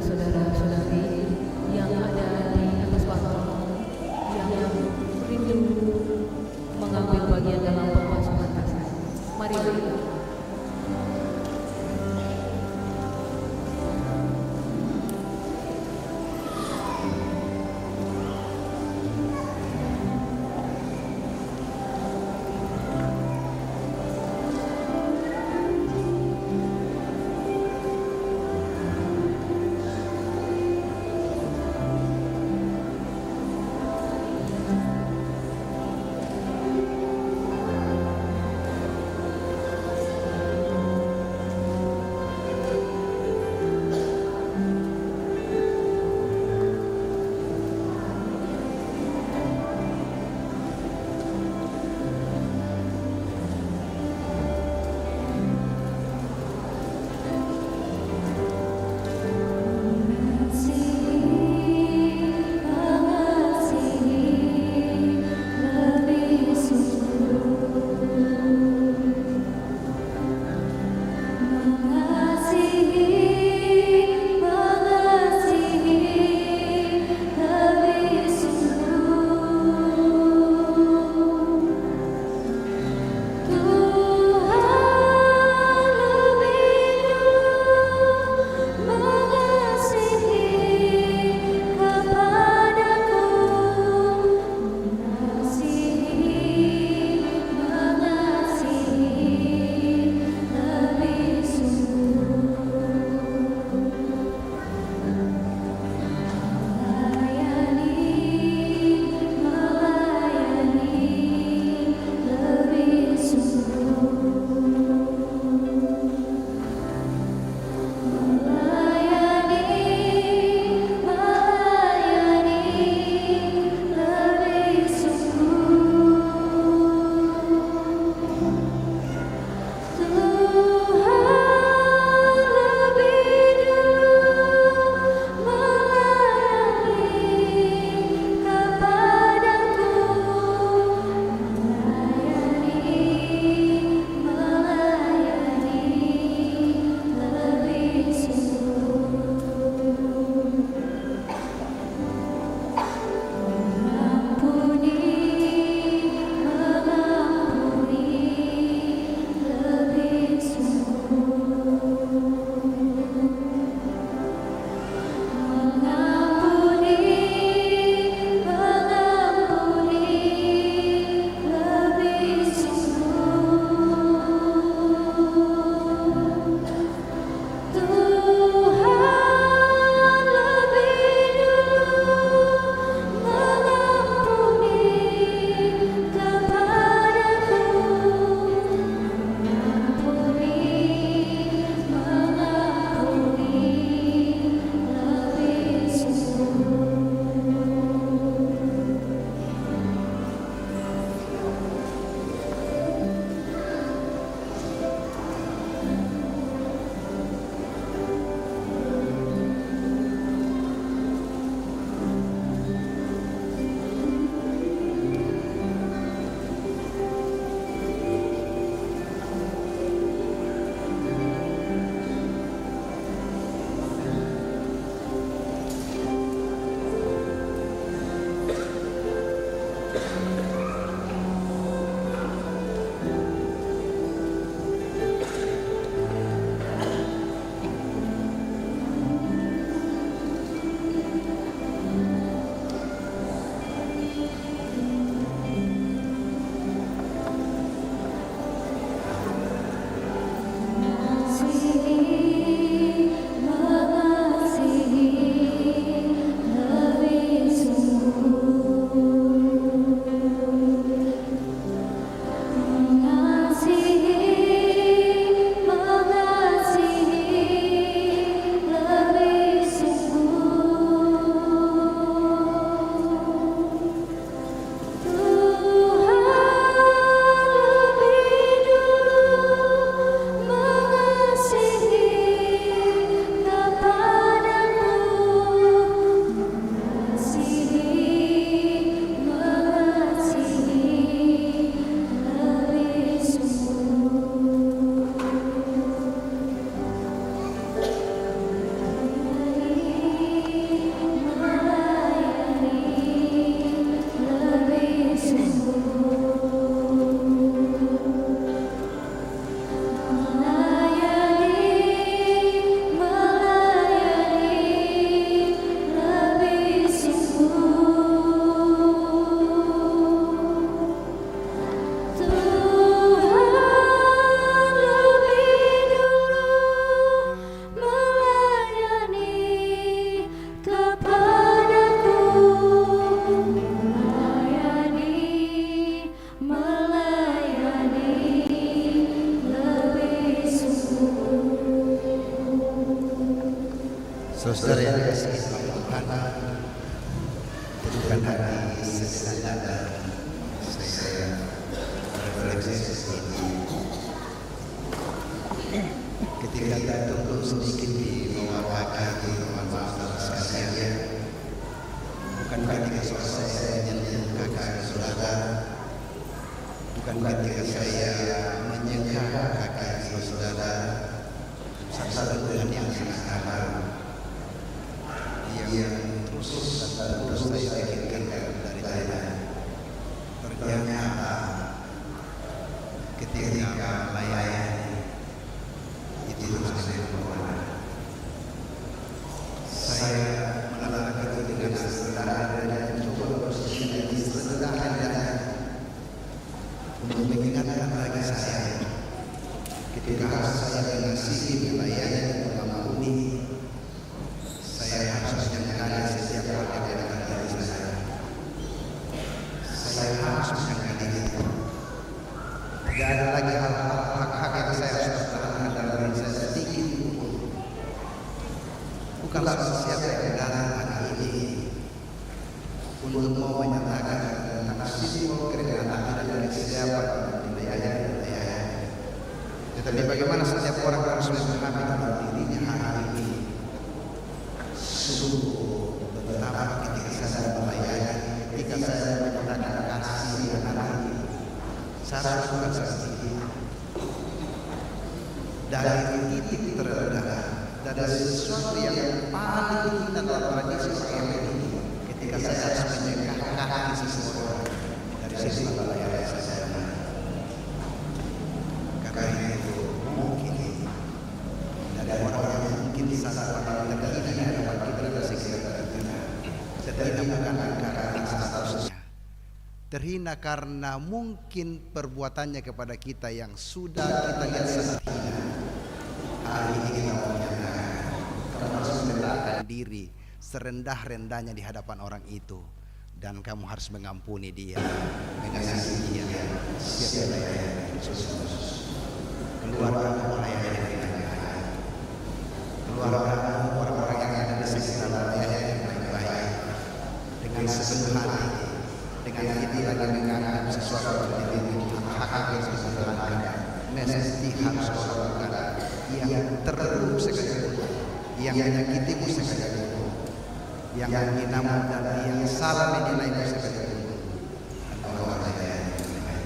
saudara-saudari yang ada di atas panggung yang rindu mengambil bagian dalam pemasukan kasih. Mari berikan. Saudara yang dikasihi Tuhan, bukan hati sederhana saya refleksi ini. Ketika tertunduk sedikit di bawah kaki teman-teman sekalian, bukan ketika saya menyentuh kaki saudara, bukan ketika saya menyentuh kaki saudara, satu Tuhan yang sangat aman, yang terus saya pikirkan dari tadi. Ternyata ketika melayani itu harus dengan saya melakukan itu dengan sederhana dan mencoba bersihkan diri sederhana untuk mengingatkan lagi saya ketika saya mengasihi melayani mengampuni. Saya harus menyangkali setiap orang yang ada di diri saya. Saya harus menyangkali itu. Tidak ada lagi hak-hak yang saya harus pertahankan dalam diri saya sedikit pun. Bukanlah siapa yang datang hari ini untuk mau menyatakan tentang simbol kerendahan dari siapa dilayani. Tetapi bagaimana setiap orang harus memahami dalam dirinya hari ini. Sungguh betapa ketika saya melayani, ketika saya menyatakan kasih dan hati, saya bukan seperti dari titik terendah, dari sesuatu yang paling kita dalam tradisi orang ini. Ketika saya harus menyegah kaki seseorang dari sisi melayani saya, karena itu mungkin dari orang yang mungkin saat terjadi di hadapan kita dan sekitar kita, terhina bukan karena statusnya, terhina karena mungkin perbuatannya kepada kita yang sudah kita lihat sangat hina. Hari ini kita mau menyatakan kamu harus meletakkan diri serendah-rendahnya di hadapan orang itu, dan kamu harus mengampuni dia, mengasihi dia, siap melayani Yesus. Keluarga melayani dengan baik, keluarga orang-orang yang ada di sekitar melayani dengan baik, dengan sepenuh hati, dengan tidak lagi menganggap sesuatu yang hak yang disederhanakan, mesti harus lakukan yang terburuk sekalipun, yang menyakitimu sekalipun, yang menghinamu dan yang salah menilaimu sekalipun, dan kau melayani dengan baik.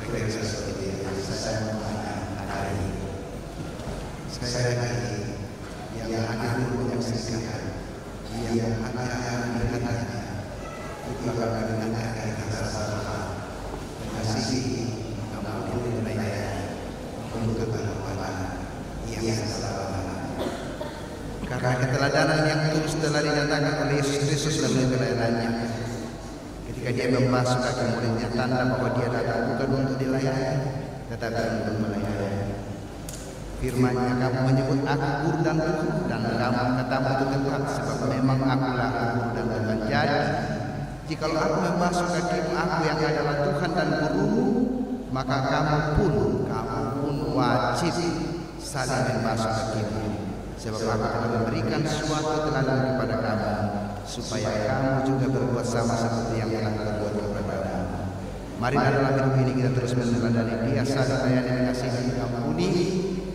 Kira-kira seperti itu saya memahami hari ini. Sekali lagi, yang hadir menyaksikan, yang hanya melihatnya, itu akan menandakan kita salah mengasihi, mengampuni, melayani, untuk kebenaran yang salah. Karena keteladanan yang tulus telah dinyatakan oleh Yesus Kristus dalam pelayanannya. Ketika dia membasuh kaki muridnya, tanda bahwa dia datang bukan untuk dilayani, tetapi untuk melayani. Firman-Nya, kamu menyebut aku guru dan Tuhan, dan kamu katamu itu tepat, sebab memang akulah guru dan Tuhan. Jadi jikalau aku membasuh kakimu, aku yang adalah Tuhan dan gurumu, maka kamu pun wajib saling membasuh kakimu. Sebab aku telah memberikan suatu teladan kepada kamu, supaya kamu juga berbuat sama seperti yang telah berbuat kepadamu. Mari dalam hidup ini kita terus meneladani dia, saling melayani, mengasihi, mengampuni,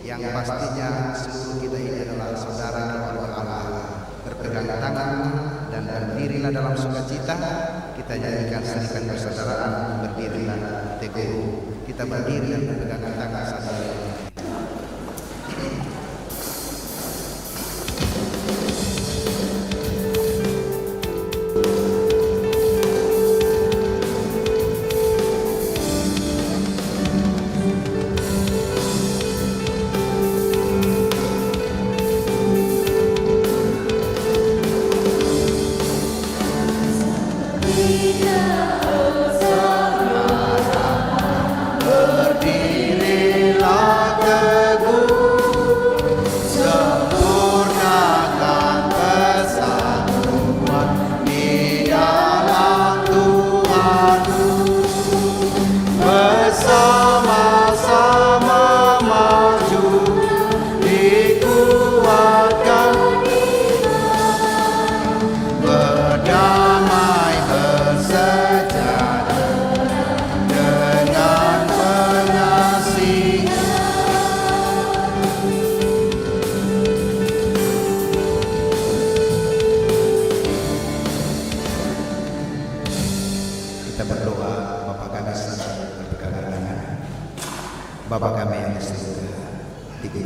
yang pastinya seluruh kita ini adalah saudara keluarga Allah. Berpegang tangan dan berdirilah dalam sukacita. Kita nyanyikan serikat persaudaraan, berdirilah teguh. Kita berdiri dan berpegang tangan satu sama lain. Berdirilah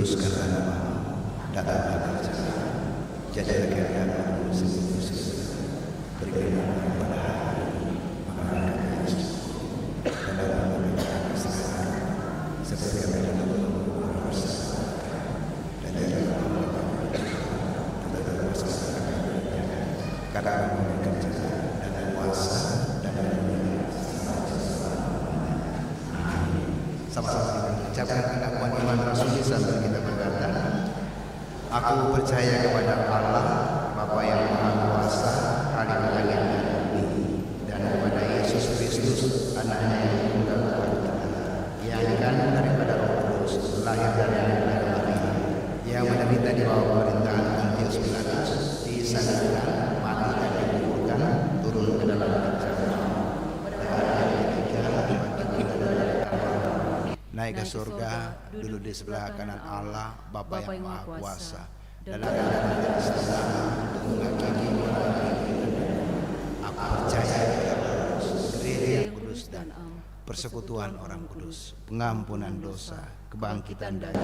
dikuduskan namamu, datanglah kerajaan, jadilah kehendakmu seperti di surga. Berikanlah kepada hari ini makanan kami yang cukup, dan ampunilah kami kesalahan seperti kami telah mengampuni orang bersalah, dan janganlah kami terjatuh masalah kami, karena kami kerja dan kuasa dan kemuliaan sama-sama kita mengucapkan pengakuan iman rasuli sambil kita berkata, aku percaya kepada Allah Bapa yang Maha Kuasa, Khalik langit dan bumi, dan kepada Yesus Kristus anaknya yang tunggal dari Allah, yang dikandung daripada Roh Kudus, lahir dari anak Maria, yang menderita di bawah pemerintahan Pontius Pilatus, disalibkan, mati dan dikuburkan, turun ke dalam kerajaan naik ke surga, duduk di sebelah kanan Allah Bapa yang Maha Kuasa, dan akan datang dari sana untuk menghakimi orang hidup. Aku percaya kepada gereja yang kudus dan persekutuan orang kudus, pengampunan dosa, kebangkitan dari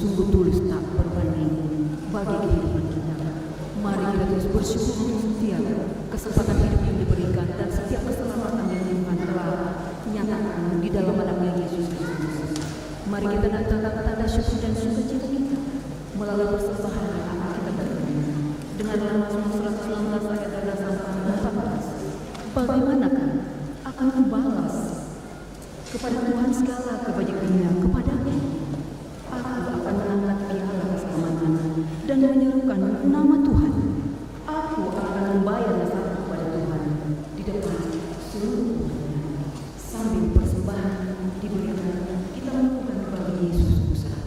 sungguh tulus tak berbanding bagi kehidupan kita. Mari kita terus bersyukur untuk setiap kesempatan hidup yang diberikan dan setiap keselamatan yang Tuhan telah nyatakan di dalam anaknya Yesus Kristus. Mari kita datangkan tanda syukur dan sukacita kita melalui persembahan yang akan kita berikan. Dengan Mazmur 119 ayat 13 sampai 14. Bagaimanakah akan membalas kepada Tuhan segala kebajikannya kepadanya? Aku akan mengangkat piala keselamatan dan menyerukan nama Tuhan. Aku akan membayar nasabah kepada Tuhan di depan seluruh dunia. Sambil persembahan diberikan, kita melakukan bagi Yesus usaha.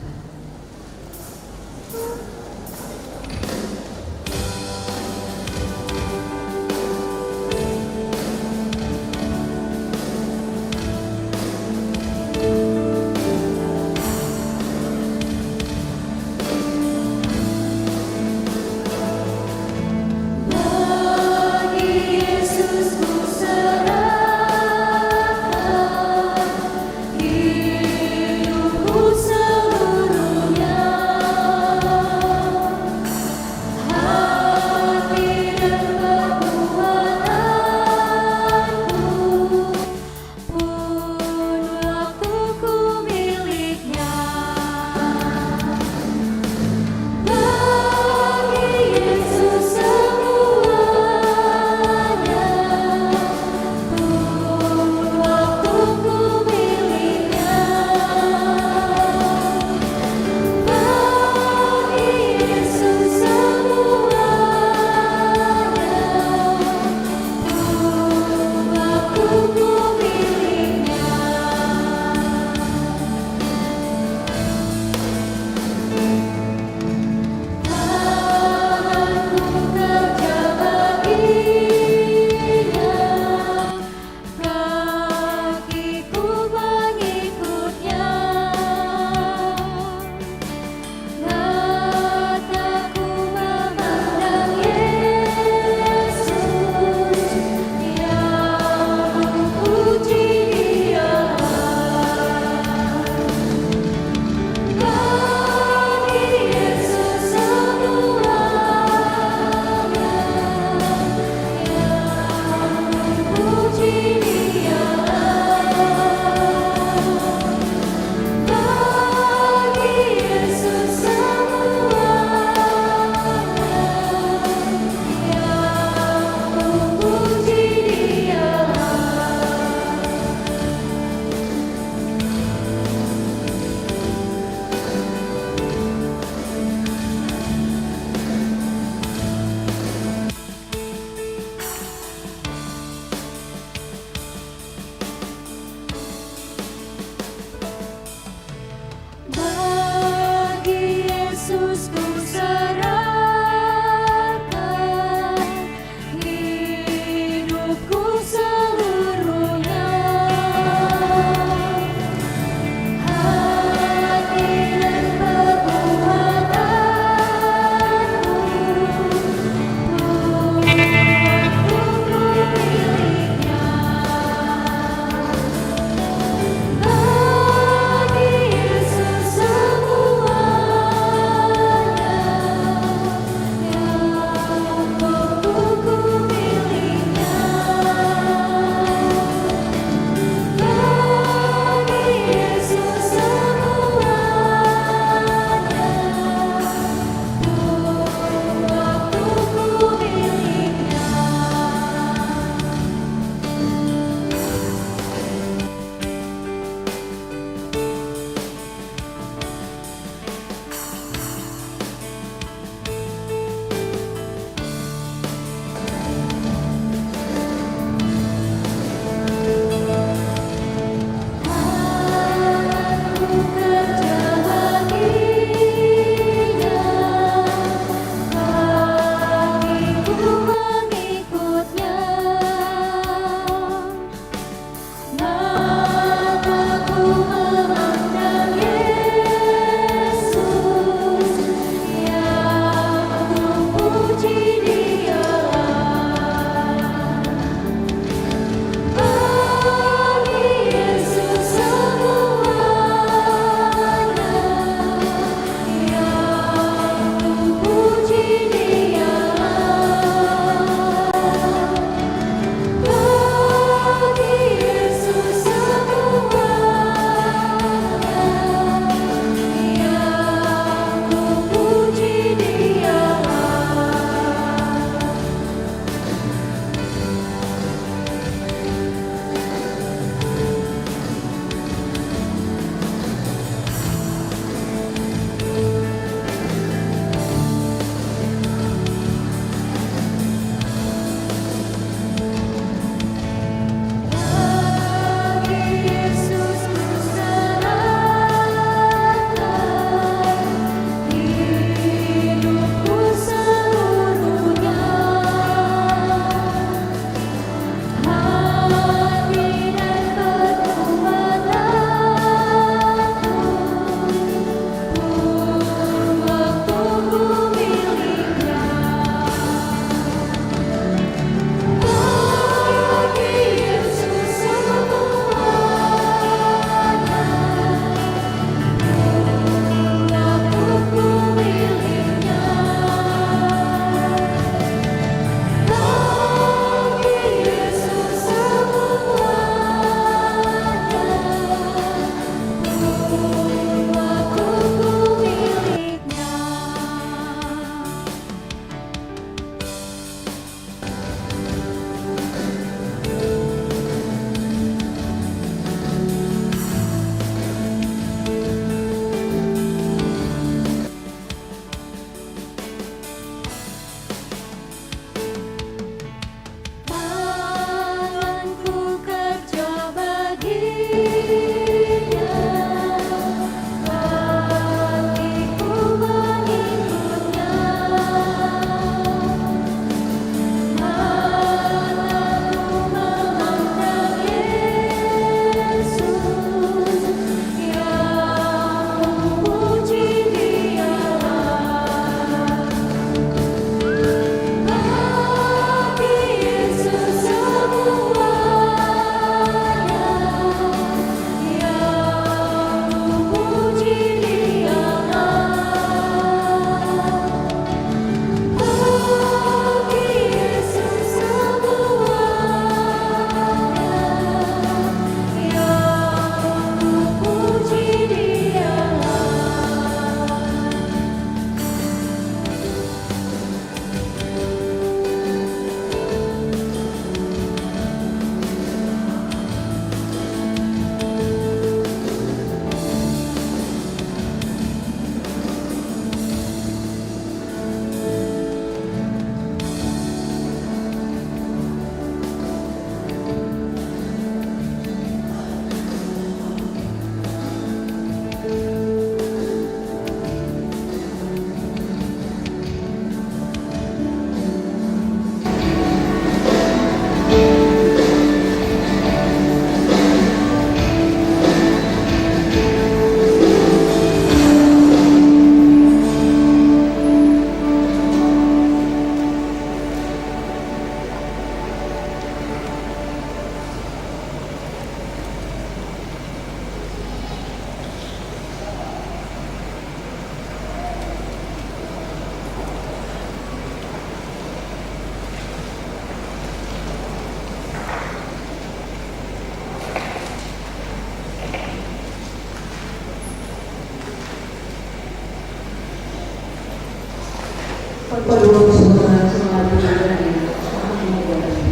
Perlu semua melalui jalan yang makin mudah.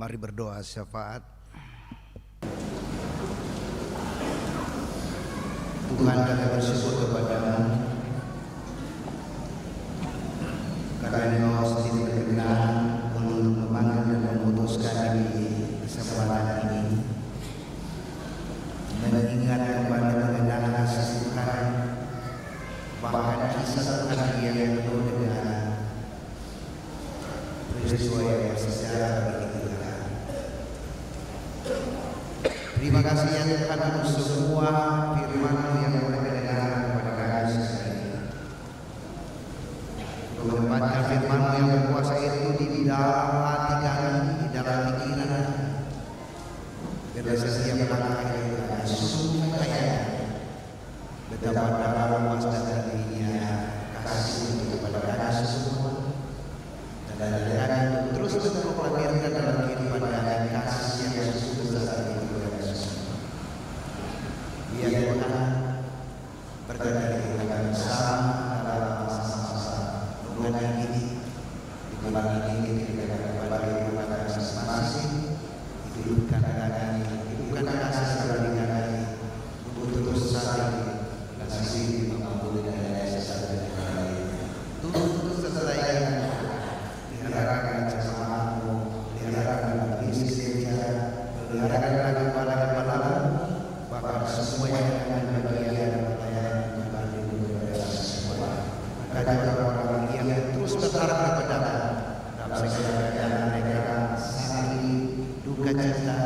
Mari berdoa syafaat. Tuhan, kami bersyukur kepadamu karena Engkau sendiri berkenan untuk memanggil dan memutuskan di kesempatan ini mengingat kembali mengenang kasih Tuhan, bahkan kisah Tuhan yang penuh dengan peristiwa yang bersejarah bagi kita. Terima kasih ya Tuhan untuk semua firman-Mu yang boleh kedengaran kepada kami sekali ini. Menempatkan firman-Mu yang berkuasa itu di dalam hati kami, di dalam pikiran kami. Biarlah setiap langkah yang kami sungguh kaya betapa dalam luas dan tingginya kasih kepada kami semua, dan kami untuk terus memproklamirkan dalam kehidupan kami kasih yang sungguh besar itu kepada kami semua. Biar Tuhan berkati kita bersama dalam masa-masa renungan ini, di bulan ini kita kembali kepada masing-masing, hidupkan kami, hidupkan kasih saling kami untuk terus saling kasih mengampuni dan sesat dan lain. Terus selesaikan diharapkan bersama-Mu, diharapkan bisnis kerja, diharapkan kepala-kepala, bahkan semua yang akan bagian pelayanan kembali kepada semua. Maka orang-orang yang terus berharap kepada dalam segala keadaan mereka sakit, duka cita,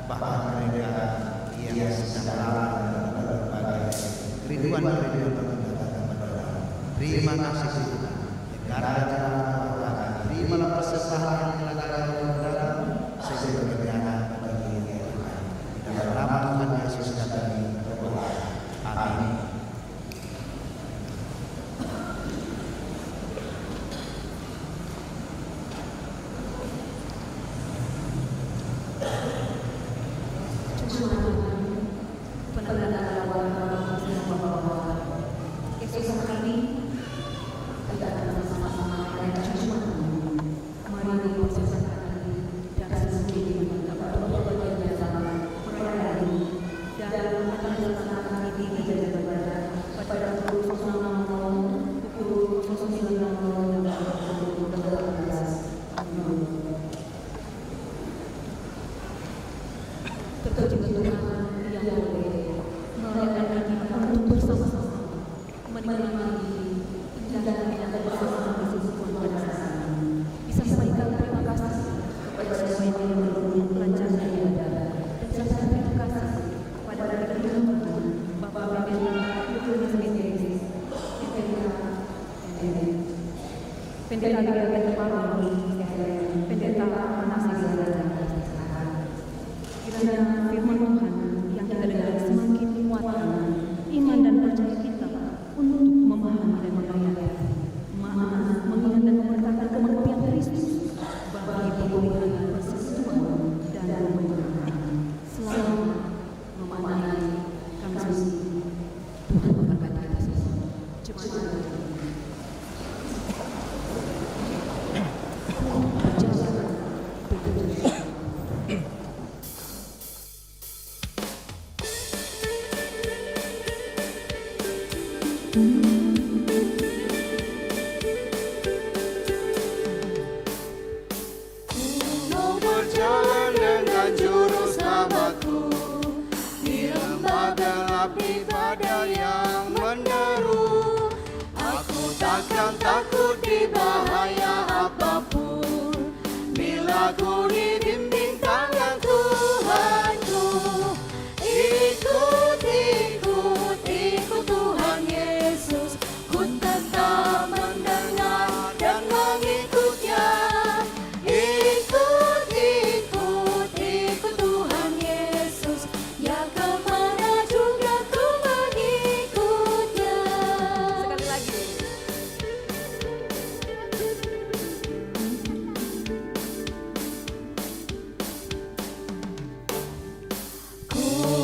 bahkan mereka yang sedang lalai dalam berbagai kerinduan. Terima kasih Tuhan. Terimalah persembahan yang telah kami berikan sebagai kebenaran bagi Tuhan. Di dalam nama Tuhan Yesus kami berdoa. Amin.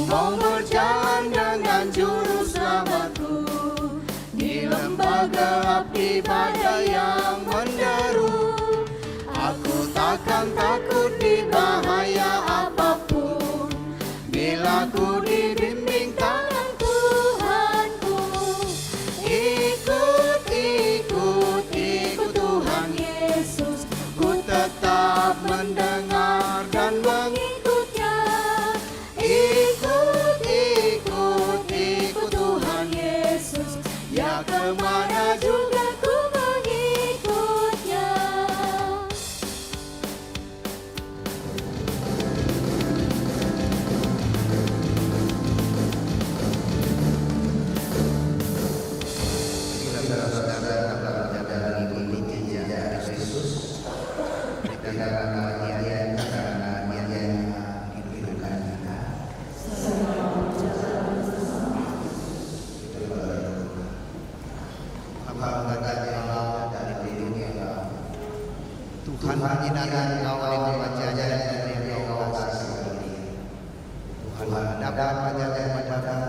Mau berjalan dengan juru selamatku di lembah gelap di badai yang menderu. Aku takkan takut di bahaya. kemana juga ku mengikutnya. Bila saudara dalam mengikuti jejak Yesus, berikanlah bagian karena Dia yang menghidupkan kita. Hamba katanya Allah dari dunia Tuhan menjadikan Engkau dengan wajahnya dan Engkau kasih kepada Dia. Tuhan dapat menjadikan kepada